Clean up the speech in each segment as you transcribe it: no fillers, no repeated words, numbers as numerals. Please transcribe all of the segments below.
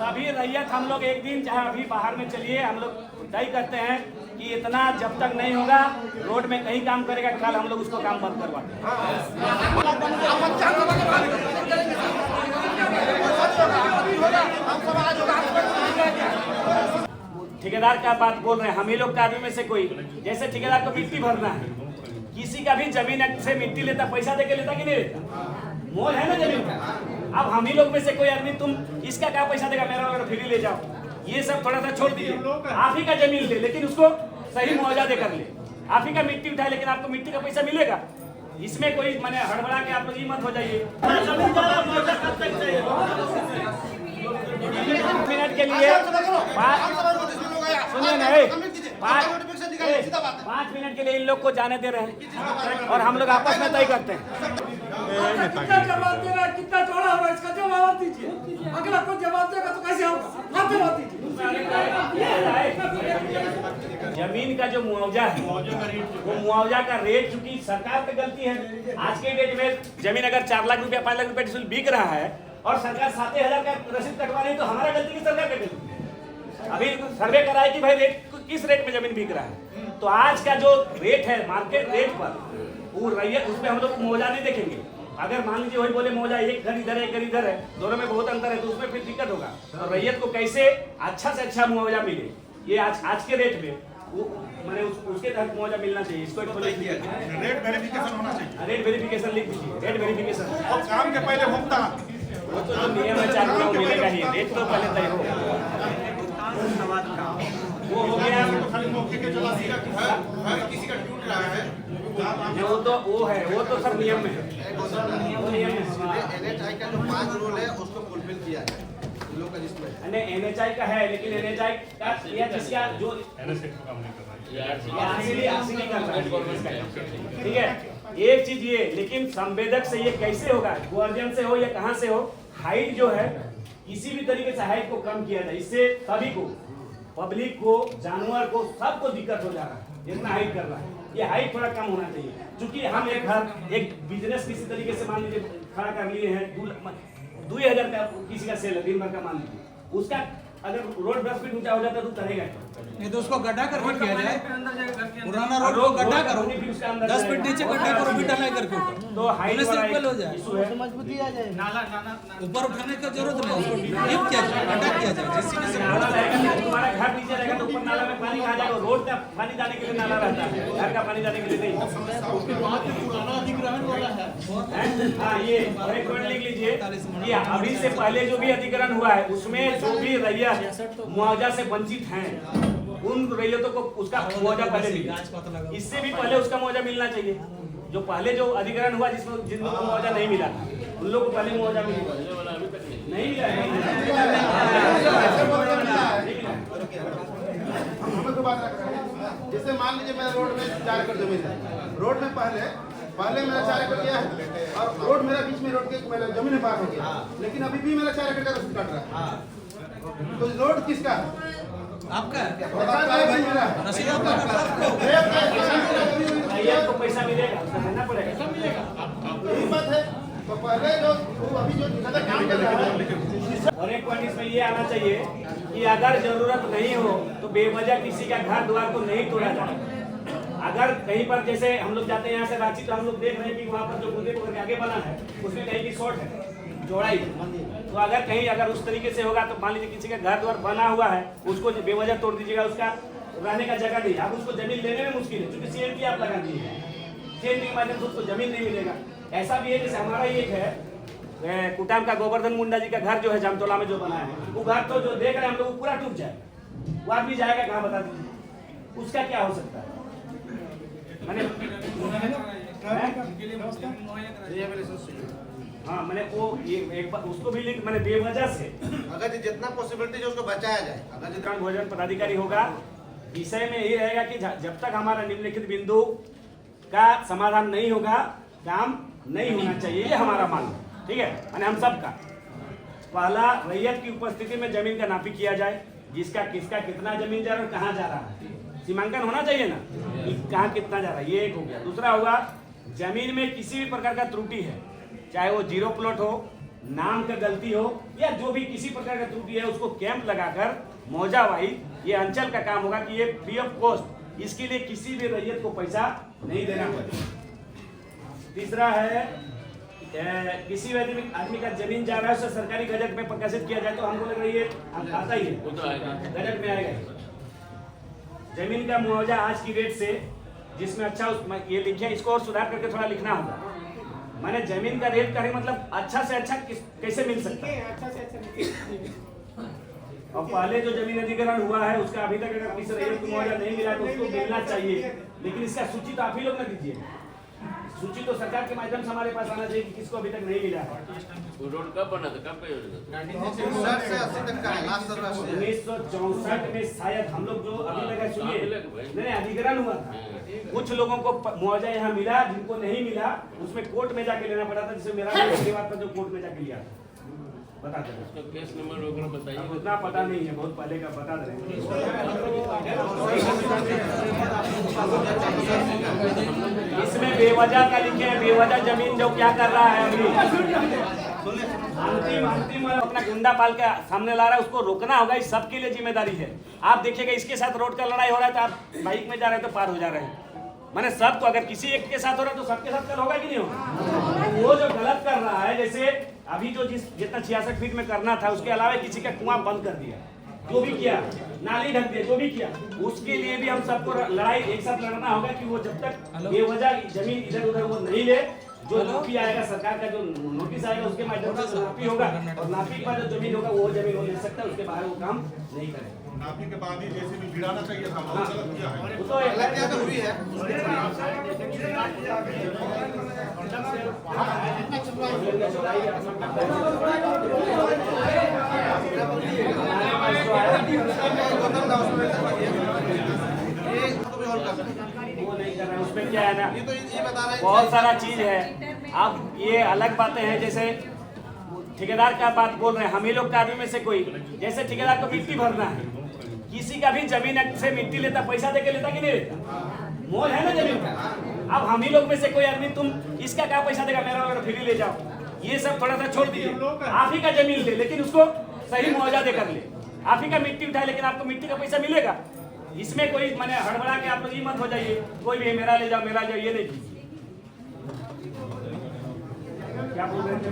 सभी रैयत हम लोग एक दिन चाहे अभी बाहर में चलिए, हम लोग तय करते हैं कि इतना जब तक नहीं होगा रोड में कहीं काम करेगा, कल हम लोग उसको काम बंद करवाते हैं। ठेकेदार का बात बोल रहे हैं, हम ही लोग आदमी में से कोई, जैसे ठेकेदार को मिट्टी भरना है, किसी का भी जमीन से मिट्टी लेता, पैसा देके लेता कि नहीं लेता, मोल है ना जमीन का। अब हम ही लोग में से कोई आदमी तुम इसका क्या पैसा देगा, मेरा वाला फ्री ले जाओ, ये सब थोड़ा सा छोड़ दीजिए। आप ही का जमीन ले लेकिन उसको सही मुआवजा देकर ले, आप ही का मिट्टी उठाए लेकिन आपको मिट्टी का पैसा मिलेगा। इसमें कोई मैंने हड़बड़ा के आप लोग ही मत हो जाइए। मिनट के लिए सुनिए नहीं, 5 मिनट के लिए इन लोग को जाने दे रहे हैं और हम लोग आपस में तय करते हैं। कितना जवाब दे रहा है, कितना चौड़ा होगा, इसका जवाब दीजिए। अगला कोई जवाब देगा तो कैसे होगा, आप जवाब दीजिए। जमीन का जो मुआवजा है वो मुआवजा का रेट, चूंकि सरकार की गलती है। आज के डेट में जमीन अगर 4 लाख रुपया 5 लाख रुपया बिक रहा है और सरकार 7,000 का रसीद कटवा रही है, तो हमारा गलती की सरकार का गलती। अभी सर्वे कराए कि भाई रेट किस रेट में जमीन बिक रहा है, तो आज का जो रेट है मार्केट रेट पर वो रैयत, उसमें हम लोग मुआवजा नहीं देखेंगे। अगर मान लीजिए वही बोले मुआवजा एक घर इधर है एक घर इधर है, दोनों में बहुत अंतर है, तो उसमें फिर दिक्कत होगा। तो रैयत को कैसे अच्छा से अच्छा मुआवजा मिले, ये आज के रेट में मैंने उसके तहत मुआवजा मिलना चाहिए। इसको रेट वेरिफिकेशन होना चाहिए, रेट वेरिफिकेशन लिख दीजिए, रेट वेरिफिकेशन। और काम के पहले भुगता वो तो जो नियम है 4 रुपया मिलेगा ही, रेट तो पहले तय हो। वो हो गया, खाली मौके के चला दिया कि घर किसी का टूट रहा है, वो तो सब नियम में है। NHI का जो 5 रूल है उसको फुलफिल किया है लोग का जिसमें NHI का है, लेकिन NHI का या जिसका जो ठीक है, एक चीज ये, लेकिन संवेदक से ये कैसे होगा, गार्जियन से हो या कहाँ से हो, हाइट जो है किसी भी तरीके से हाइट को कम किया जाए। इससे सभी को, पब्लिक को, जानवर को, सबको दिक्कत हो जा रहा है जितना हाइट कर रहा है। ये हाइट थोड़ा कम होना चाहिए, क्योंकि हम एक घर एक बिजनेस किसी तरीके से मान लीजिए खड़ा कर लिए हैं, 2,000 का किसी का सेल है दिन भर का, मान लीजिए उसका अगर रोड 10 फीट ऊंचा हो जाता है तो करेगा नहीं, तो उसको गड्ढा करके किया जाए, पुराना रोड को गड्ढा करो, 10 फीट नीचे गड्ढा करो, फिर ढलाई करके ऊपर, तो हाइट सिंपल हो जाए, मजबूती आ जाए। नाला ऊपर उठाने की जरूरत नहीं, उसको डीप किया जाए, गड्ढा किया जाए, जिससे से नाला रहेगा, तुम्हारा घर नीचे रहेगा तो ऊपर नाला में पानी कहाँ जाएगा, रोड का पानी जाने के लिए नाला रहता है, घर का पानी जाने के लिए नहीं। पुराना अधिग्रहण वाला है। हाँ, ये और एक पॉइंट लिख लीजिए कि अभी से पहले जो भी अधिग्रहण हुआ है उसमें जो भी रैयत मुआवजा से वंचित हैं, उन रैयतों को उसका मुआवजा पहले मिले। इससे भी पहले उसका मुआवजा मिलना चाहिए। जो पहले जो अधिग्रहण हुआ जिसमें जिन लोगों को मुआवजा नहीं मिला उन लोगों को पहले मुआवजा मिला, नहीं मिला जैसे मान लीजिए मेरा रोड में 4 एकड़ जमीन है, रोड में पहले मेरा 4 एकड़ गया है और रोड मेरा बीच में रोड के मेरा जमीन पार हो गया, लेकिन अभी भी मेरा 4 एकड़ का रसीद कट रहा है। तो रोड किसका है? आपका रसीद रैयत को पैसा मिलेगा, उसका देना पड़ेगा। यही बात है। तो पहले जो अभी जो काम कर रहा है, और एक पॉइंट इसमें ये आना चाहिए कि अगर जरूरत नहीं हो तो बेवजह किसी का घर द्वार को नहीं तोड़ा जाए। अगर कहीं पर जैसे हम लोग जाते हैं यहाँ से रांची, तो हम लोग देख रहे हैं कि वहाँ पर जो बुंदेलखंड के आगे बना है उसमें कहीं की शॉर्ट है जोड़ाई, तो अगर कहीं अगर उस तरीके से होगा तो मान लीजिए किसी का घर द्वार बना हुआ है उसको बेवजह तोड़ दीजिएगा, उसका रहने का जगह नहीं, अब उसको जमीन लेने में मुश्किल है, क्योंकि CMT आप लगा दिए, CMT के माध्यम से उसको जमीन नहीं मिलेगा। ऐसा भी है जैसे हमारा एक है कुटाम का गोवर्धन मुंडा जी का घर जो है जामतोला में जो बना है, वो घर तो जो देख रहे हैं हम लोग पूरा टूट जाए, वो आदमी जाएगा कहाँ बता दीजिए, उसका क्या हो सकता है? हाँ मैंने वो ये एक बार उसको भी लिख, मैंने बेवजह से अगर जितना पॉसिबिलिटी है उसको बचाया जाए। अगर जितना भोजन पदाधिकारी होगा, विषय में यही रहेगा कि जब तक हमारा निम्नलिखित बिंदु का समाधान नहीं होगा काम नहीं होना चाहिए, ये हमारा मांग है। ठीक है, मैंने हम सब का पहला रैयत की उपस्थिति में जमीन का नापी किया जाए, जिसका किसका कितना जमीन जा रहा है, कहाँ जा रहा है, सीमांकन होना चाहिए ना कि कहाँ कितना जा रहा है, ये एक हो गया। दूसरा होगा जमीन में किसी भी प्रकार का त्रुटि है, चाहे वो 0 प्लॉट हो नाम का गलती हो या जो भी किसी प्रकार का त्रुटि है उसको कैंप लगाकर मौजा वाइज ये अंचल का काम होगा कि ये फ्री ऑफ कॉस्ट, इसके लिए किसी भी रैयत को पैसा नहीं देना पड़े। तीसरा है किसी भी आदमी का जमीन जा रहा है उसे सरकारी गजट में प्रकाशित किया जाए तो हमको लग रही है आता ही है, गजट में आएगा। जमीन का मुआवजा आज की रेट से जिसमें अच्छा ये लिखे, इसको और सुधार करके थोड़ा लिखना होगा। मैंने जमीन का रेट करे मतलब अच्छा से अच्छा कैसे मिल सकता है। और पहले जो जमीन अधिग्रहण हुआ है उसका अभी तक अगर किसी रैयत को मुआवजा नहीं मिला तो उसको मिलना चाहिए, लेकिन इसका सूची तो आप ही लोग ना दीजिए। सूची तो सरकार के माध्यम से हमारे पास आना चाहिए कि किसको अभी तक नहीं मिला है। वो रोड कब बना था, कब पे 60 से 80 तक का है, लास्ट सर्वे 1964 में शायद हम लोग जो अभी तक सुनिए नहीं अधिग्रहण हुआ था, कुछ लोगों को मुआवजा यहाँ मिला, जिनको नहीं मिला उसमें कोर्ट में जाके लेना पड़ा था। जैसे मेरा परिवार था जो कोर्ट में जाके लिया, बता दें उसका केस नंबर वगैरह बताइए। अब उतना पता नहीं है, बहुत पहले का बता दे रहे हैं। इसमें बेवजह का लिखे हैं, बेवजह जमीन जो क्या कर रहा है अभी अंतिम अपना गुंडा पाल के सामने ला रहा है, उसको रोकना होगा। इस सबके लिए जिम्मेदारी है। आप देखिएगा इसके साथ रोड का लड़ाई हो रहा है तो आप बाइक में जा रहे हैं तो पार हो जा रहे हैं। मैंने सब तो अगर किसी एक के साथ हो रहा है तो सबके साथ कल होगा कि नहीं होगा। वो जो गलत कर रहा है, जैसे अभी जो जितना 66 फीट में करना था उसके अलावा किसी का कुआं बंद कर दिया, जो भी किया नाली ढक दिया, जो भी किया, उसके लिए भी हम सबको लड़ाई एक साथ लड़ना होगा कि वो जब तक बेवजह जमीन इधर उधर वो नहीं ले। जो नापी आएगा सरकार का जो नोटिस आएगा उसके माध्यम से नापी होगा और नापी के बाद जो जमीन होगा वो जमीन हो ले सकता है, उसके बाहर वो काम नहीं करेगा। नापी के बाद ही जैसे भी गिराना चाहिए था वो गलत किया है। वो तो गलतियां तो हुई है। वो नहीं कर रहा है, उसमें क्या है ना ये बता रहा है बहुत सारा चीज है। अब ये अलग बातें हैं, जैसे ठेकेदार का बात बोल रहे हैं, हम ही लोग का आदमी में से कोई, जैसे ठेकेदार को मिट्टी भरना है, किसी का भी जमीन से मिट्टी लेता, पैसा देके लेता कि नहीं लेता, मोल है ना जमीन का। अब हम ही लोग में से कोई आदमी तुम इसका क्या पैसा देगा, मेरा वाला फ्री ले जाओ, ये सब थोड़ा सा छोड़ दीजिए। आप ही का जमीन ले लेकिन उसको सही मुआवजा देकर ले। आप ही का मिट्टी उठाए लेकिन आपको मिट्टी का पैसा मिलेगा। इसमें कोई मैंने हड़बड़ा के आप लोग ये मत हो जाइए, कोई भी मेरा ले जाओ मेरा ले जाओ, ये नहीं कीजिए। क्या बोल रहे थे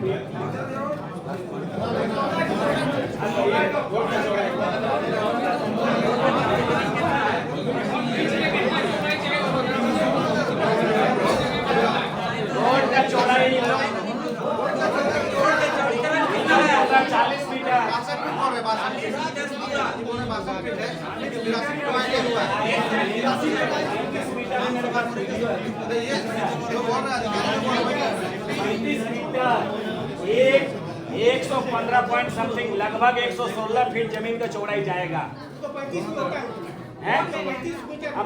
रोड का चौड़ाई 40 मीटर। एक 115 पॉइंट समथिंग लगभग 116 फीट जमीन का चौड़ाई जाएगा।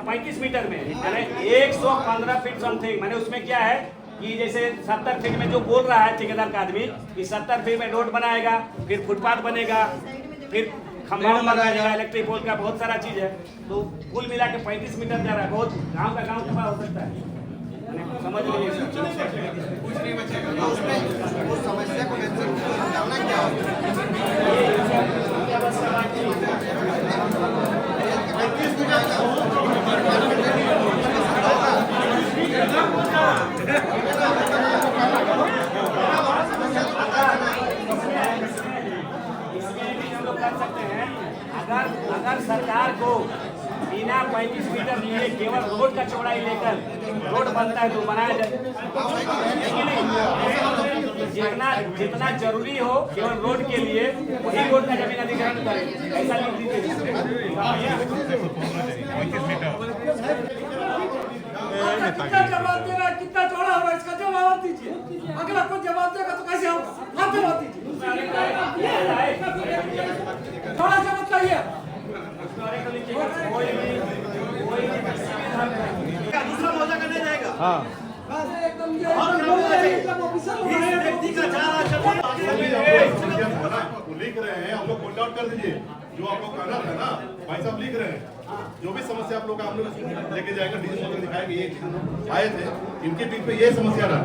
35 मीटर में 115 फीट समथिंग। मैंने उसमें क्या है कि जैसे 70 फीट में जो बोल रहा है ठेकेदार का आदमी कि 70 फीट में रोड बनाएगा, फिर फुटपाथ बनेगा, फिर खंभा बनाएगा, इलेक्ट्रिक पोल का बहुत सारा चीज है, तो कुल मिला के 35 मीटर जा रहा है। बहुत गांव का गांव तबाह हो सकता है, समझ लीजिए। कुछ नहीं बचेगा तो उसमें उस समस्या को जानना क्या इसमें भी हम लोग कर सकते हैं। अगर सरकार को बिना 35 मीटर लिए केवल रोड का चौड़ाई लेकर रोड बनता है तो बनाया जाए, जितना जरूरी हो केवल रोड के लिए वही रोड का जमीन अधिग्रहण करें, ऐसा लिख दीजिए। कितना जवाब दे रहा है, कितना चौड़ा होगा इसका जवाब दीजिए। अगला कोई जवाब देगा तो कैसे होगा, आप जवाब दीजिए। थोड़ा सा बताइए। दूसरा मौजा करने जाएगा। हाँ लिख रहे हैं, हम लोग पॉइंट आउट कर दीजिए जो आपको कहना था ना, भाई साहब लिख रहे हैं। जो भी समस्या आप लोग हम लोग लेके जाएंगे, डीजी को दिखाएंगे। ये आए थे, इनके बीच में ये समस्या रहा,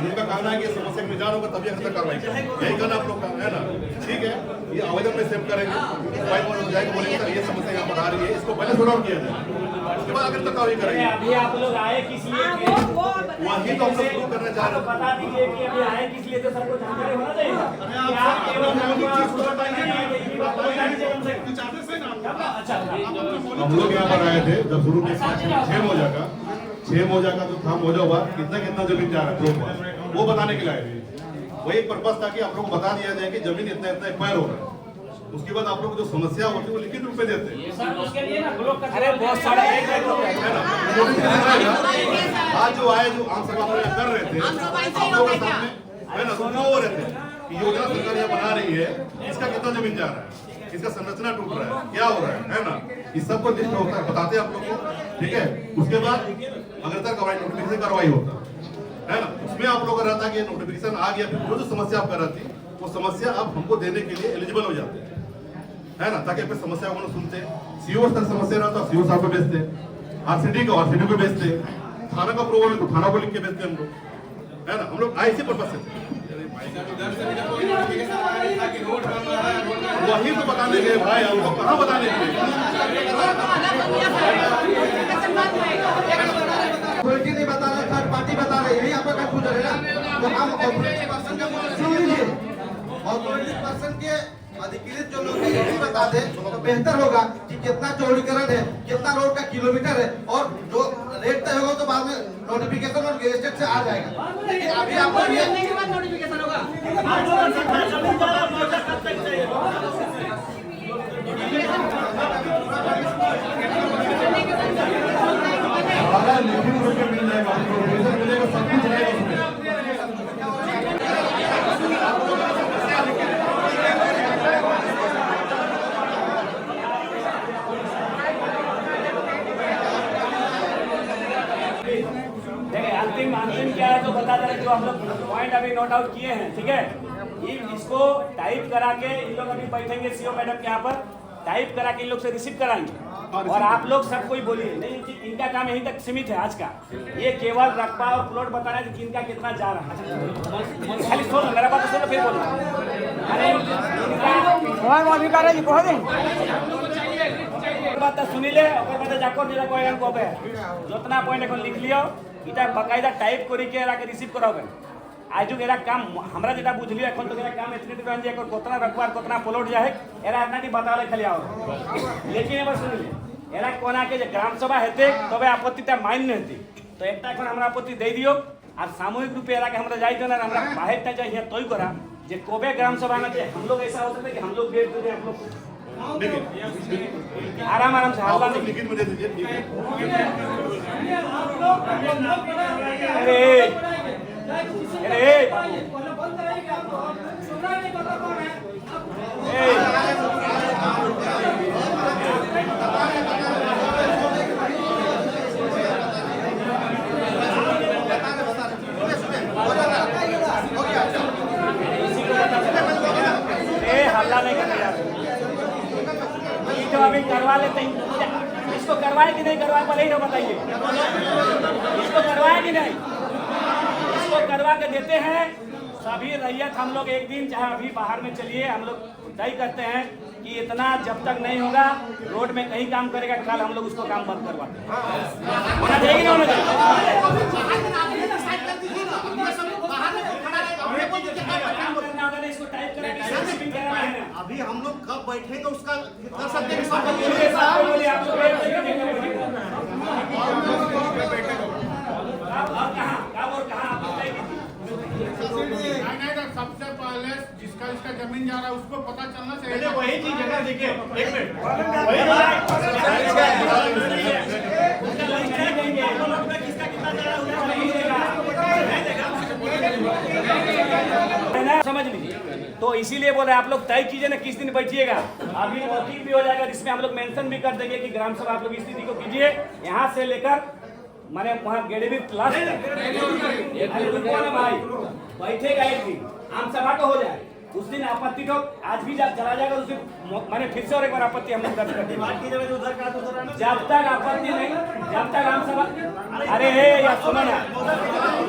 इनका कहना है कि समस्या का निदान होगा तभी अंदर कार्रवाई करेंगे। यही कहना आप लोग का है ना? ठीक है, ये आवेदन में सेव करेंगे, मोबाइल में जाएंगे, बोलेंगे सर ये समस्या यहाँ पर आ रही है, इसको पहले सॉर्ट आउट किया जाए, उसके बाद अगर तक कार्रवाई करेंगे। अभी आप लोग आए किस लिए? वही तो हम लोग शुरू करना चाह रहे हैं। बता दीजिए कि अभी आए किस लिए, तो सबको जानकारी होना चाहिए कि आप केवल अच्छा हम लोग यहाँ पर आए थे जब शुरू में 6 मौजा का जो था मौजा हुआ कितना कितना जमीन जा रहा है वो बताने के लिए आए थे। वही पर्पस था कि आप लोग को बता दिया जाए कि जमीन इतना इतना एक्वायर हो रहा है। उसके बाद आप लोग जो समस्या होती है वो लिखित रूप में देते हैं। अरे बहुत सारा है ना? आज जो आए जो आम सभा में कर रहे थे आप लोगों के सामने है ना, सुनो हो रहे थे कि योजना सरकार यहाँ बना रही है, इसका कितना जमीन जा रहा है, इसका संरचना टूट रहा है, क्या हो रहा है ना, इस सब को लिस्ट होता है, बताते हैं आप लोग को। ठीक है, उसके बाद अगर तक नोटिफिकेशन कार्रवाई होता है ना, उसमें आप लोग का रहता कि नोटिफिकेशन आ गया, फिर जो समस्या आप कर रही थी वो समस्या आप हमको देने के लिए एलिजिबल हो जाते हैं, है ना, ताकि अपनी समस्या को सुनते। सीओ तक समस्या रहता सीओ साहब को भेजते, आरसीडी को भेजते, थाना का अप्रूवल है तो थाना को लिख के भेजते हम लोग, है ना। हम लोग ऐसे पर्पज से वही तो बताने गए भाई, हमको कहाँ बताने गए? क्वालिटी नहीं बता रहे, थर्ड पार्टी बता रहे, यही आपका कंफ्यूजन है ना। तो हम ऑपरेटिव पर्सन का सुन लीजिए, ऑपरेटिव पर्सन के अधिकृत जो लोग हैं ये भी बता दें तो बेहतर होगा कि कितना चौड़ीकरण है, कितना रोड का किलोमीटर है, और जो रेट तय होगा तो बाद में नोटिफिकेशन और गेजेटेड से आ जाएगा। लेकिन अभी आपको ये नोटिफिकेशन होगा। लिखित रूप में मिल जाएगा, नोटिफिकेशन मिलेगा, सब कुछ रहेगा उसमें। अंतिम क्या है तो बता दें, जो हम लोग पॉइंट अभी नोट आउट किए हैं, ठीक है, इसको टाइप करा के इन लोग अभी बैठेंगे सीओ मैडम के यहाँ पर, टाइप करा के इन लोग से रिसीव कराएंगे, और आप लोग सब कोई बोलिए नहीं, इनका काम यहीं तक सीमित है आज का। ये केवल रकबा और प्लॉट बताना है कि किनका कितना जा रहा है। खाली सुनो, मेरा बात सुनो फिर बोलो। अरे बात सुनी ले, जाकर जिला कोई को जितना पॉइंट এখন लिख लियो, এটা বাকায়দা টাইপ করি কে রাকে রিসিভ করাবেন। আজু এরা কাম আমরা যেটা বুঝলিও, এখন তো এরা কাম এতটি রন যে কতনা রকবার কতনা প্লট যায় এরা আপনাকে বাতালে খালি আও। लेकिन এবার শুনিলে এরা কোনাকে যে গ্রাম সভা হেতে তবে আপত্তিটা মান্য হেতে, তো একটা এখন আমরা আপত্তি দেই দিও, আর সামূহিক রূপে এরাকে আমরা যাইতো না, আমরা বাহিরটা যাই হিয়া তৈ করা যে কবে গ্রাম सभा में हम लोग ऐसा हो सकता है कि हम लोग भेज दें, हम लोग आराम से हल्ला नहीं। लिखित में दे दीजिए, ठीक है। अरे हल्ला नहीं करना यार, तो अभी करवा लेते हैं, इसको करवाए कि नहीं करवाए पहले ही तो बताइए, इसको करवाए कि नहीं, इसको करवा के देते हैं सभी रैयत। हम लोग एक दिन चाहे अभी बाहर में चलिए, हम लोग तय करते हैं कि इतना जब तक नहीं होगा रोड में कहीं काम करेगा, कल हम लोग उसको काम बंद करवाते हैं। होना चाहिए कि नहीं होना चाहिए? इसको टाइप करा के अभी हम लोग कब बैठेंगे उसका कर सकते हैं। सबसे पहले जिसका इसका जमीन जा रहा है उसको पता चलना चाहिए। वही चीज है, देखिए एक मिनट, समझ लीजिए। तो इसीलिए बोले आप लोग तय कीजिए ना किस दिन बैठिएगा। अभी वकील भी हो जाएगा जिसमें हम लोग मेंशन भी कर देंगे कि ग्राम सभा आप लोग स्थिति को कीजिए, यहाँ से लेकर माने वहाँ गेड़वी लास्ट भाई बैठेगा एक दिन, आम सभा का हो जाए, उस दिन आपत्ति तो आज भी जब चला जाएगा उस दिन मैंने फिर से और एक बार आपत्ति हम लोग दर्ज कर देंगे। जब तक आपत्ति नहीं, जब तक आम सभा, अरे हे या सुनो ना,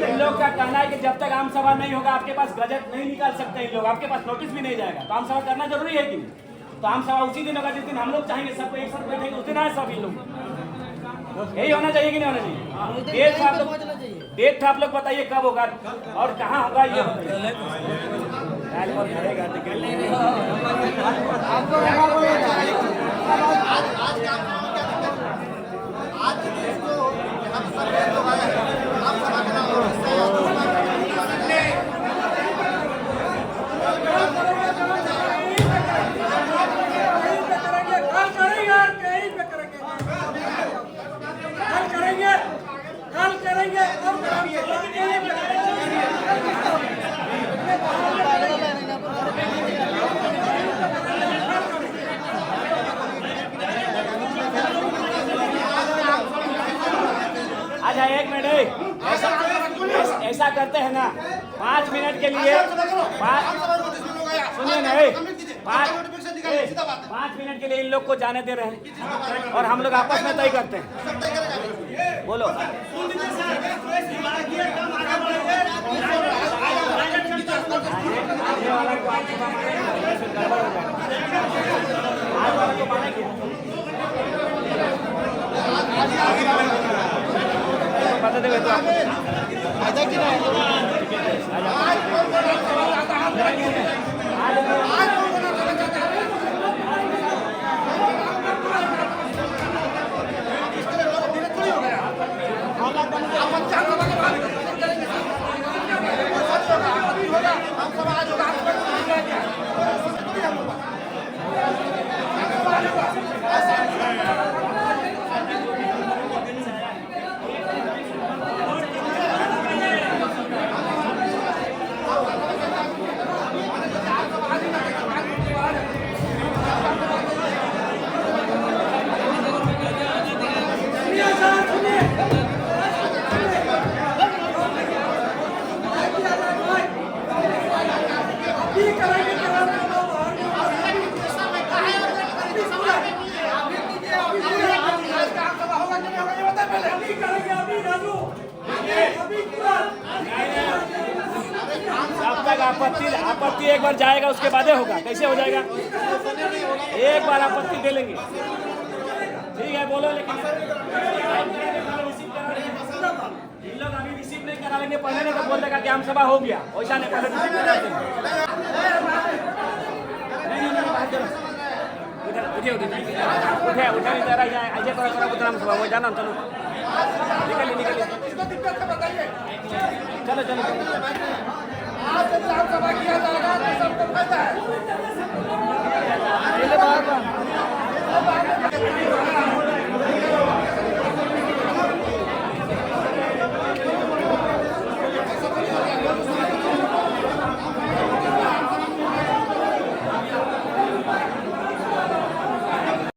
इन लोग का कहना है कि जब तक आम सभा नहीं होगा आपके पास गजट नहीं निकाल सकते इन लोग, आपके पास नोटिस भी नहीं जाएगा। तो आम सभा करना जरूरी है कि नहीं? तो आम सभा उसी दिन होगा जिस दिन हम लोग चाहेंगे सबको एक साथ बैठेंगे, उस दिन आए सभी लोग। यही होना चाहिए कि नहीं होना चाहिए? डेट आप लोग बताइए कब होगा और कहाँ होगा ये अच्छा एक मिनट ऐसा करते हैं ना, 5 मिनट के लिए सुनिए ना, 5 मिनट के लिए इन लोग को जाने दे रहे हैं और हम लोग आपस में तय करते हैं। बोलो बता देंगे तो आपत्ति एक बार जाएगा उसके बाद होगा। कैसे हो जाएगा? एक बार आपत्ति दे लेंगे, ठीक है बोलो। लेकिन इन लोग अभी रिसीव नहीं करा लेंगे, पहले नहीं तो बोल देगा कि आम सभा हो गया, वैसा नहीं, पहले रिसीव करा देंगे। उठे इधर आ जाए, ऐसे करो आम सभा वो जाना चलो, निकलिए चलो आज जब आम सभा किया जाएगा तो सबको फायदा है।